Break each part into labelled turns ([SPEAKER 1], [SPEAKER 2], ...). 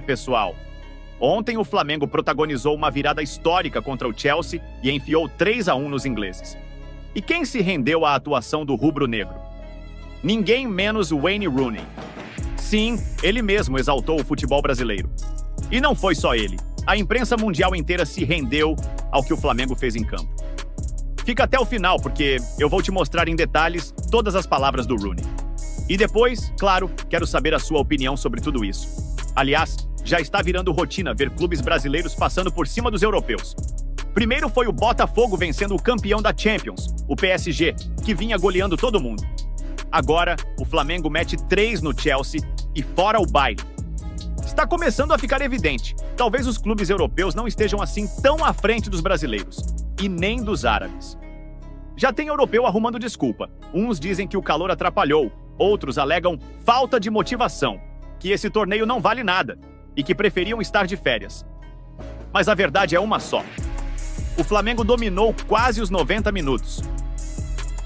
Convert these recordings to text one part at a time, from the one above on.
[SPEAKER 1] Pessoal, ontem o Flamengo protagonizou uma virada histórica contra o Chelsea e enfiou 3-1 nos ingleses. E quem se rendeu à atuação do rubro-negro? Ninguém menos Wayne Rooney. Sim, ele mesmo exaltou o futebol brasileiro. E não foi só ele. A imprensa mundial inteira se rendeu ao que o Flamengo fez em campo. Fica até o final, porque eu vou te mostrar em detalhes todas as palavras do Rooney. E depois, claro, quero saber a sua opinião sobre tudo isso. Aliás, já está virando rotina ver clubes brasileiros passando por cima dos europeus. Primeiro foi o Botafogo vencendo o campeão da Champions, o PSG, que vinha goleando todo mundo. Agora, o Flamengo mete 3 no Chelsea e fora o baile. Está começando a ficar evidente. Talvez os clubes europeus não estejam assim tão à frente dos brasileiros, e nem dos árabes. Já tem europeu arrumando desculpa. Uns dizem que o calor atrapalhou, outros alegam falta de motivação, que esse torneio não vale nada e que preferiam estar de férias. Mas a verdade é uma só. O Flamengo dominou quase os 90 minutos.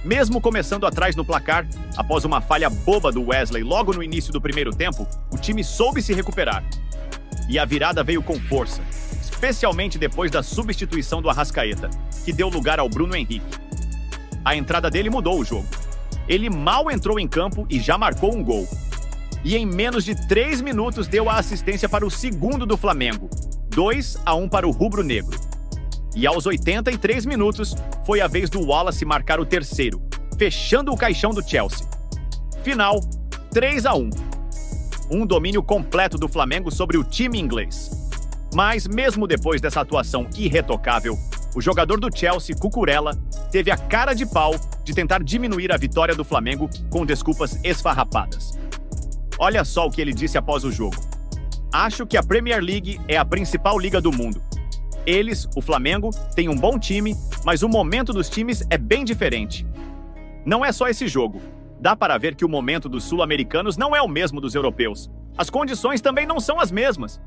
[SPEAKER 1] Mesmo começando atrás no placar, após uma falha boba do Wesley logo no início do primeiro tempo, o time soube se recuperar. E a virada veio com força, especialmente depois da substituição do Arrascaeta, que deu lugar ao Bruno Henrique. A entrada dele mudou o jogo. Ele mal entrou em campo e já marcou um gol. E em menos de 3 minutos deu a assistência para o segundo do Flamengo, 2-1 para o rubro-negro. E aos 83 minutos, foi a vez do Wallace marcar o terceiro, fechando o caixão do Chelsea. Final, 3-1. Um domínio completo do Flamengo sobre o time inglês. Mas mesmo depois dessa atuação irretocável, o jogador do Chelsea, Cucurella, teve a cara de pau de tentar diminuir a vitória do Flamengo com desculpas esfarrapadas. Olha só o que ele disse após o jogo. Acho que a Premier League é a principal liga do mundo. Eles, o Flamengo, têm um bom time, mas o momento dos times é bem diferente. Não é só esse jogo. Dá para ver que o momento dos sul-americanos não é o mesmo dos europeus. As condições também não são as mesmas.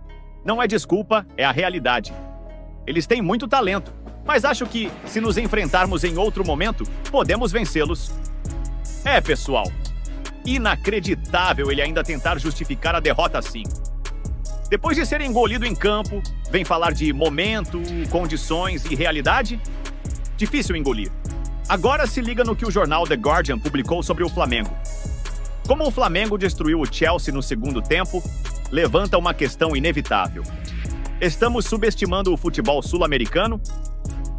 [SPEAKER 1] Não é desculpa, é a realidade. Eles têm muito talento, mas acho que, se nos enfrentarmos em outro momento, podemos vencê-los. Pessoal, inacreditável ele ainda tentar justificar a derrota assim. Depois de ser engolido em campo, vem falar de momento, condições e realidade? Difícil engolir. Agora se liga no que o jornal The Guardian publicou sobre o Flamengo. Como o Flamengo destruiu o Chelsea no segundo tempo, levanta uma questão inevitável. Estamos subestimando o futebol sul-americano?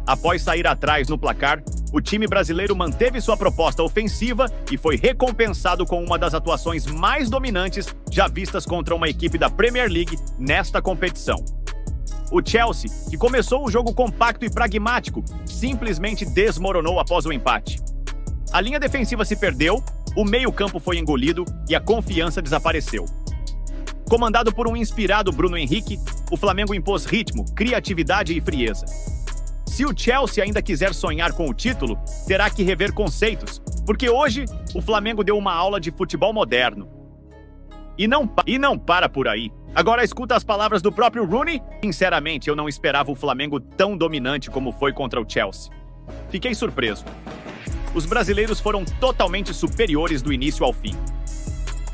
[SPEAKER 1] Após sair atrás no placar, o time brasileiro manteve sua proposta ofensiva e foi recompensado com uma das atuações mais dominantes já vistas contra uma equipe da Premier League nesta competição. O Chelsea, que começou o jogo compacto e pragmático, simplesmente desmoronou após o empate. A linha defensiva se perdeu, o meio-campo foi engolido e a confiança desapareceu. Comandado por um inspirado Bruno Henrique, o Flamengo impôs ritmo, criatividade e frieza. Se o Chelsea ainda quiser sonhar com o título, terá que rever conceitos, porque hoje o Flamengo deu uma aula de futebol moderno. E não para por aí. Agora escuta as palavras do próprio Rooney. Sinceramente, eu não esperava o Flamengo tão dominante como foi contra o Chelsea. Fiquei surpreso. Os brasileiros foram totalmente superiores do início ao fim.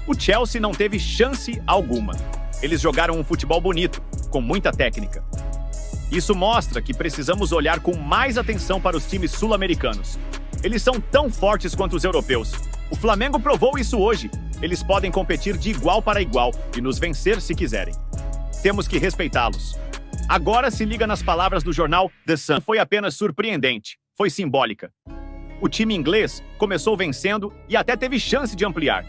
[SPEAKER 1] O Chelsea não teve chance alguma. Eles jogaram um futebol bonito, com muita técnica. Isso mostra que precisamos olhar com mais atenção para os times sul-americanos. Eles são tão fortes quanto os europeus. O Flamengo provou isso hoje. Eles podem competir de igual para igual e nos vencer se quiserem. Temos que respeitá-los. Agora se liga nas palavras do jornal The Sun. Não foi apenas surpreendente, foi simbólica. O time inglês começou vencendo e até teve chance de ampliar,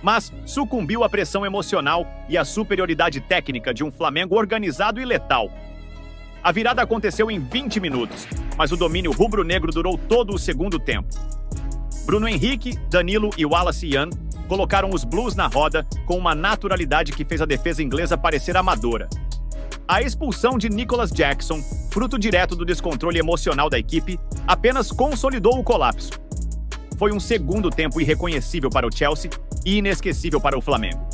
[SPEAKER 1] mas sucumbiu à pressão emocional e à superioridade técnica de um Flamengo organizado e letal. A virada aconteceu em 20 minutos, mas o domínio rubro-negro durou todo o segundo tempo. Bruno Henrique, Danilo e Wallace Ian colocaram os Blues na roda com uma naturalidade que fez a defesa inglesa parecer amadora. A expulsão de Nicholas Jackson, fruto direto do descontrole emocional da equipe, apenas consolidou o colapso. Foi um segundo tempo irreconhecível para o Chelsea e inesquecível para o Flamengo.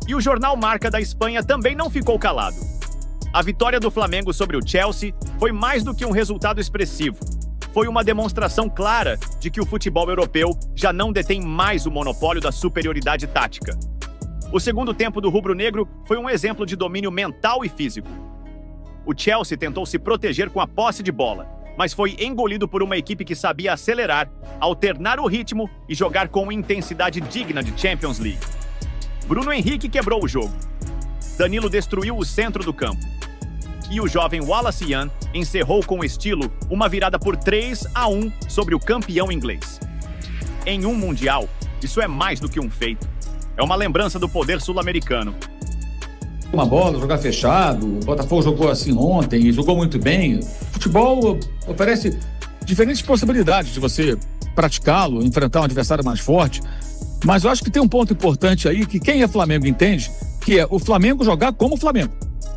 [SPEAKER 1] E o jornal Marca da Espanha também não ficou calado. A vitória do Flamengo sobre o Chelsea foi mais do que um resultado expressivo. Foi uma demonstração clara de que o futebol europeu já não detém mais o monopólio da superioridade tática. O segundo tempo do rubro-negro foi um exemplo de domínio mental e físico. O Chelsea tentou se proteger com a posse de bola, mas foi engolido por uma equipe que sabia acelerar, alternar o ritmo e jogar com intensidade digna de Champions League. Bruno Henrique quebrou o jogo. Danilo destruiu o centro do campo. E o jovem Wallace Young encerrou com estilo uma virada por 3-1 sobre o campeão inglês. Em um Mundial, isso é mais do que um feito. É uma lembrança do poder sul-americano.
[SPEAKER 2] Uma bola, jogar fechado, o Botafogo jogou assim ontem e jogou muito bem. O futebol oferece diferentes possibilidades de você praticá-lo, enfrentar um adversário mais forte. Mas eu acho que tem um ponto importante aí que quem é Flamengo entende, que é o Flamengo jogar como o Flamengo.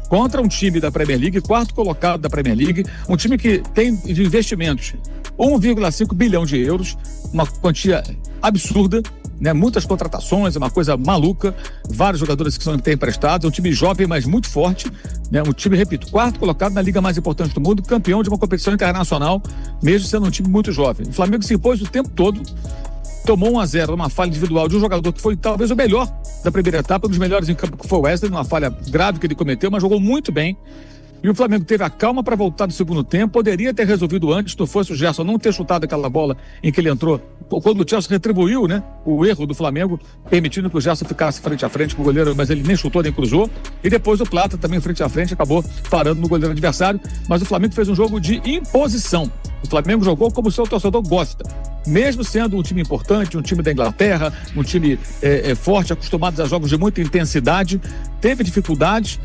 [SPEAKER 2] Contra um time da Premier League, quarto colocado da Premier League, um time que tem de investimentos 1,5 bilhão de euros, uma quantia absurda, né? Muitas contratações, é uma coisa maluca, vários jogadores que têm emprestados, é um time jovem, mas muito forte, né? Um time, repito, quarto colocado na liga mais importante do mundo, campeão de uma competição internacional, mesmo sendo um time muito jovem. O Flamengo se impôs o tempo todo, tomou 1-0 numa falha individual de um jogador que foi talvez o melhor da primeira etapa, um dos melhores em campo, que foi o Wesley, numa falha grave que ele cometeu, mas jogou muito bem. E o Flamengo teve a calma para voltar do segundo tempo, poderia ter resolvido antes, não fosse o Gerson não ter chutado aquela bola em que ele entrou, quando o Chelsea retribuiu, né, o erro do Flamengo, permitindo que o Gerson ficasse frente a frente com o goleiro, mas ele nem chutou nem cruzou, e depois o Plata também frente a frente acabou parando no goleiro adversário, mas o Flamengo fez um jogo de imposição. O Flamengo jogou como o seu torcedor gosta, mesmo sendo um time importante, um time da Inglaterra, um time forte, acostumado a jogos de muita intensidade, teve dificuldades,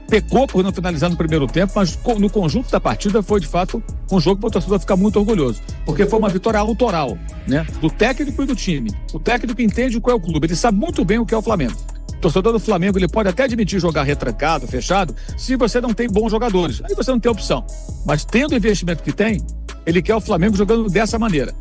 [SPEAKER 2] pecou por não finalizar no primeiro tempo, mas no conjunto da partida foi, de fato, um jogo para o torcedor ficar muito orgulhoso, porque foi uma vitória autoral, né, do técnico e do time. O técnico entende qual é o clube, ele sabe muito bem o que é o Flamengo. O torcedor do Flamengo, ele pode até admitir jogar retrancado, fechado, se você não tem bons jogadores, aí você não tem opção. Mas tendo o investimento que tem, ele quer o Flamengo jogando dessa maneira.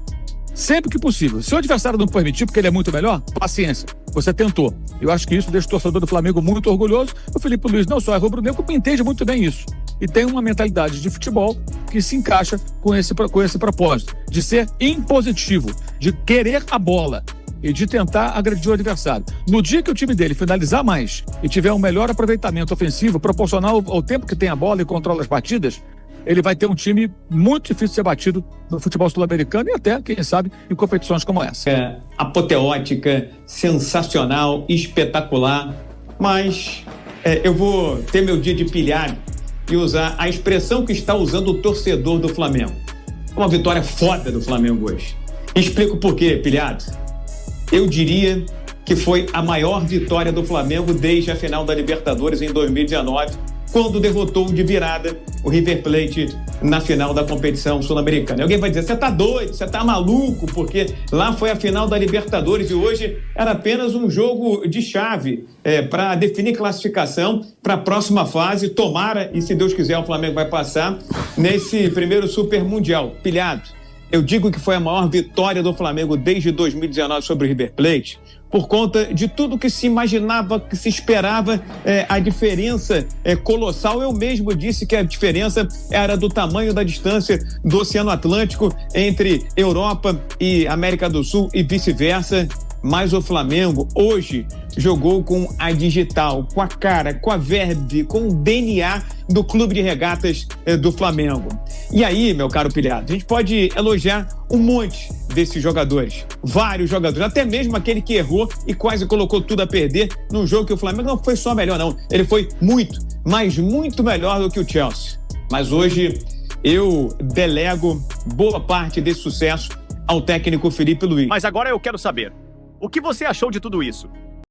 [SPEAKER 2] Sempre que possível. Se o adversário não permitir, porque ele é muito melhor, paciência. Você tentou. Eu acho que isso deixa o torcedor do Flamengo muito orgulhoso. O Felipe Luiz não só é rubro-negro, como entende muito bem isso. E tem uma mentalidade de futebol que se encaixa com esse propósito. De ser impositivo, de querer a bola e de tentar agredir o adversário. No dia que o time dele finalizar mais e tiver um melhor aproveitamento ofensivo, proporcional ao tempo que tem a bola e controla as partidas, ele vai ter um time muito difícil de ser batido no futebol sul-americano e até, quem sabe, em competições como essa.
[SPEAKER 3] É apoteótica, sensacional, espetacular, mas eu vou ter meu dia de pilhar e usar a expressão que está usando o torcedor do Flamengo. Uma vitória foda do Flamengo hoje. Explico por quê, pilhado. Eu diria que foi a maior vitória do Flamengo desde a final da Libertadores em 2019, quando derrotou de virada o River Plate na final da competição sul-americana. Alguém vai dizer, você tá doido, você tá maluco, porque lá foi a final da Libertadores e hoje era apenas um jogo de chave para definir classificação para a próxima fase. Tomara, e se Deus quiser, o Flamengo vai passar nesse primeiro Super Mundial. Pilhado, eu digo que foi a maior vitória do Flamengo desde 2019 sobre o River Plate, por conta de tudo que se imaginava, que se esperava, a diferença é colossal. Eu mesmo disse que a diferença era do tamanho da distância do Oceano Atlântico entre Europa e América do Sul e vice-versa. Mas o Flamengo hoje jogou com a digital, com a cara, com a verve, com o DNA do Clube de Regatas do Flamengo. E aí, meu caro pilhado, a gente pode elogiar um monte desses jogadores, vários jogadores, até mesmo aquele que errou e quase colocou tudo a perder num jogo que o Flamengo não foi só melhor, não. Ele foi muito, mas muito melhor do que o Chelsea. Mas hoje eu delego boa parte desse sucesso ao técnico Felipe Luiz.
[SPEAKER 1] Mas agora eu quero saber, o que você achou de tudo isso?